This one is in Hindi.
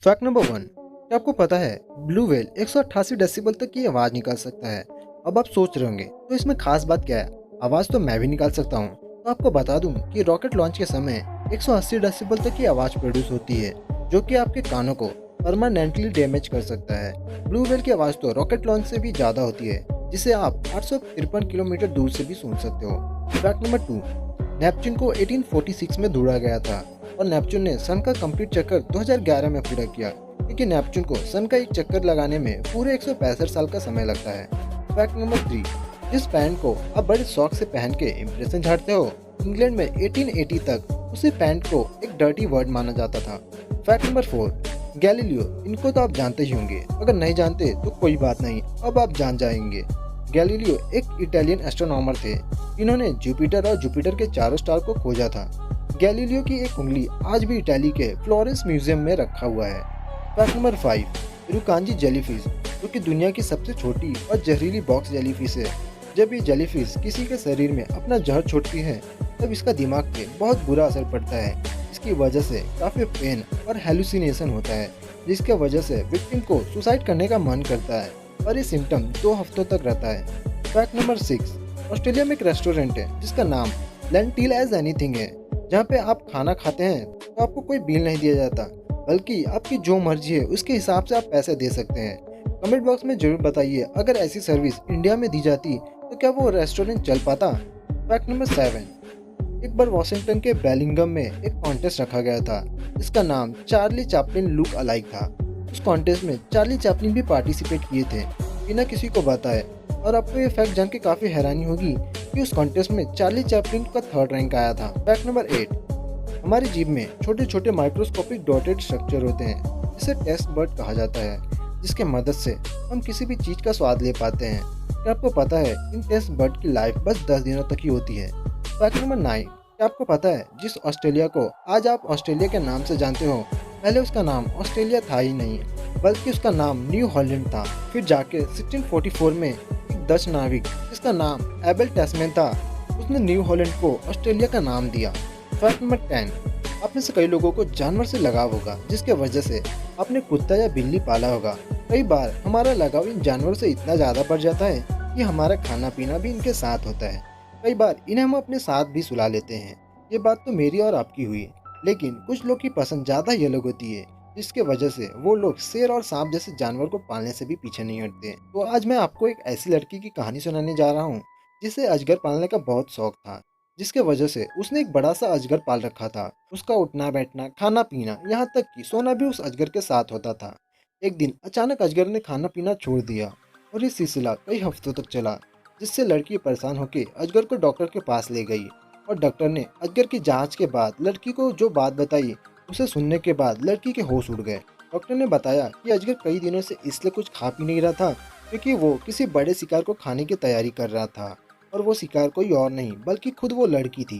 Fact number 1। क्या आपको पता है ब्लू व्हेल 188 डेसिबल तक की आवाज़ निकाल सकता है। अब आप सोच रहे होंगे तो इसमें खास बात क्या है। आवाज़ तो मैं भी निकाल सकता हूँ। तो आपको बता दूं कि रॉकेट लॉन्च के समय 180 डेसिबल तक की आवाज़ प्रोड्यूस होती है, जो कि आपके कानों को परमानेंटली डैमेज कर सकता है। ब्लू व्हेल की आवाज़ तो रॉकेट लॉन्च से भी ज़्यादा होती है, जिसे आप 853 किलोमीटर दूर से भी सुन सकते हो। Fact number 2। नेपच्यून को 1846 में ढूंढा गया था और नेपच्यून ने सन का कंप्लीट चक्कर 2011 में पूरा किया, क्योंकि नेपच्यून को सन का एक चक्कर लगाने में पूरे 165 साल का समय लगता है। Fact number 3। जिस पैंट को आप बड़े शौक से पहन के इम्प्रेशन झाड़ते हो, इंग्लैंड में 1880 तक उसी पैंट को एक डर्टी वर्ड माना जाता था। Fact number 4। गैलीलियो, इनको तो आप जानते ही होंगे, अगर नहीं जानते तो कोई बात नहीं, अब आप जान जाएंगे। गैलीलियो एक इटालियन एस्ट्रोनॉमर थे। इन्होंने जुपिटर और जुपिटर के चारों स्टार को खोजा था। गैलीलियो की एक उंगली आज भी इटाली के फ्लोरेंस म्यूजियम में रखा हुआ है। Fact number 5। रुकांजी जेलीफिश, जो कि दुनिया की सबसे छोटी और जहरीली बॉक्स जेलीफिश है। जब ये जेलीफिश किसी के शरीर में अपना जहर छोड़ती है, तब इसका दिमाग पे बहुत बुरा असर पड़ता है। इसकी वजह से काफ़ी पेन और हेलुसिनेशन होता है, जिसके वजह से विक्टिम को सुसाइड करने का मन करता है और ये सिम्टम 2 हफ्तों तक रहता है। Fact number 6। ऑस्ट्रेलिया में एक रेस्टोरेंट है जिसका नाम लेंटिल एज एनीथिंग है। जहाँ पे आप खाना खाते हैं तो आपको कोई बिल नहीं दिया जाता, बल्कि आपकी जो मर्जी है उसके हिसाब से आप पैसे दे सकते हैं। कमेंट बॉक्स में जरूर बताइए, अगर ऐसी सर्विस इंडिया में दी जाती तो क्या वो रेस्टोरेंट चल पाता। Fact number 7। एक बार वॉशिंगटन के बेलिंगम में एक कॉन्टेस्ट रखा गया था, जिसका नाम चार्ली चैपलिन लुक अलाइक था। उस कॉन्टेस्ट में चार्ली चैपलिन भी पार्टिसिपेट किए थे, बिना किसी को बताए। और आपको ये फैक्ट जान के काफ़ी हैरानी होगी कि उस कॉन्टेस्ट में चार्ली चैपलिन का 3rd रैंक आया था। Fact number 8। हमारी जीभ में छोटे छोटे माइक्रोस्कोपिक डॉटेड स्ट्रक्चर होते हैं, जिसे टेस्ट बड कहा जाता है, जिसके मदद से हम किसी भी चीज़ का स्वाद ले पाते हैं। क्या आपको पता है इन टेस्ट बड की लाइफ बस 10 दिनों तक ही होती है। Fact number 9। क्या आपको पता है जिस ऑस्ट्रेलिया को आज आप ऑस्ट्रेलिया के नाम से जानते हो, पहले उसका नाम ऑस्ट्रेलिया था ही नहीं, बल्कि उसका नाम न्यू हॉलैंड था। फिर जाके 1644 में एक डच नाविक जिसका नाम एबल टैस्मैन था, उसने न्यू हॉलैंड को ऑस्ट्रेलिया का नाम दिया। Fact number 10। आप में से कई लोगों को जानवर से लगाव होगा, जिसके वजह से आपने कुत्ता या बिल्ली पाला होगा। कई बार हमारा लगाव इन जानवरों से इतना ज़्यादा बढ़ जाता है कि हमारा खाना पीना भी इनके साथ होता है। कई बार इन्हें हम अपने साथ भी सुला लेते हैं। ये बात तो मेरी और आपकी हुई, लेकिन कुछ लोग की पसंद ज़्यादा ही अलग होती है, जिसके वजह से वो लोग शेर और सांप जैसे जानवर को पालने से भी पीछे नहीं हटते। तो आज मैं आपको एक ऐसी लड़की की कहानी सुनाने जा रहा हूँ, जिसे अजगर पालने का बहुत शौक था, जिसके वजह से उसने एक बड़ा सा अजगर पाल रखा था। उसका उठना बैठना, खाना पीना, यहाँ तक कि सोना भी उस अजगर के साथ होता था। एक दिन अचानक अजगर ने खाना पीना छोड़ दिया और ये सिलसिला कई हफ्तों तक चला, जिससे लड़की परेशान होकर अजगर को डॉक्टर के पास ले गई। और डॉक्टर ने अजगर की जांच के बाद लड़की को जो बात बताई, उसे सुनने के बाद लड़की के होश उड़ गए। डॉक्टर ने बताया कि अजगर कई दिनों से इसलिए कुछ खा पी नहीं रहा था, क्योंकि वो किसी बड़े शिकार को खाने की तैयारी कर रहा था, और वो शिकार कोई और नहीं बल्कि खुद वो लड़की थी।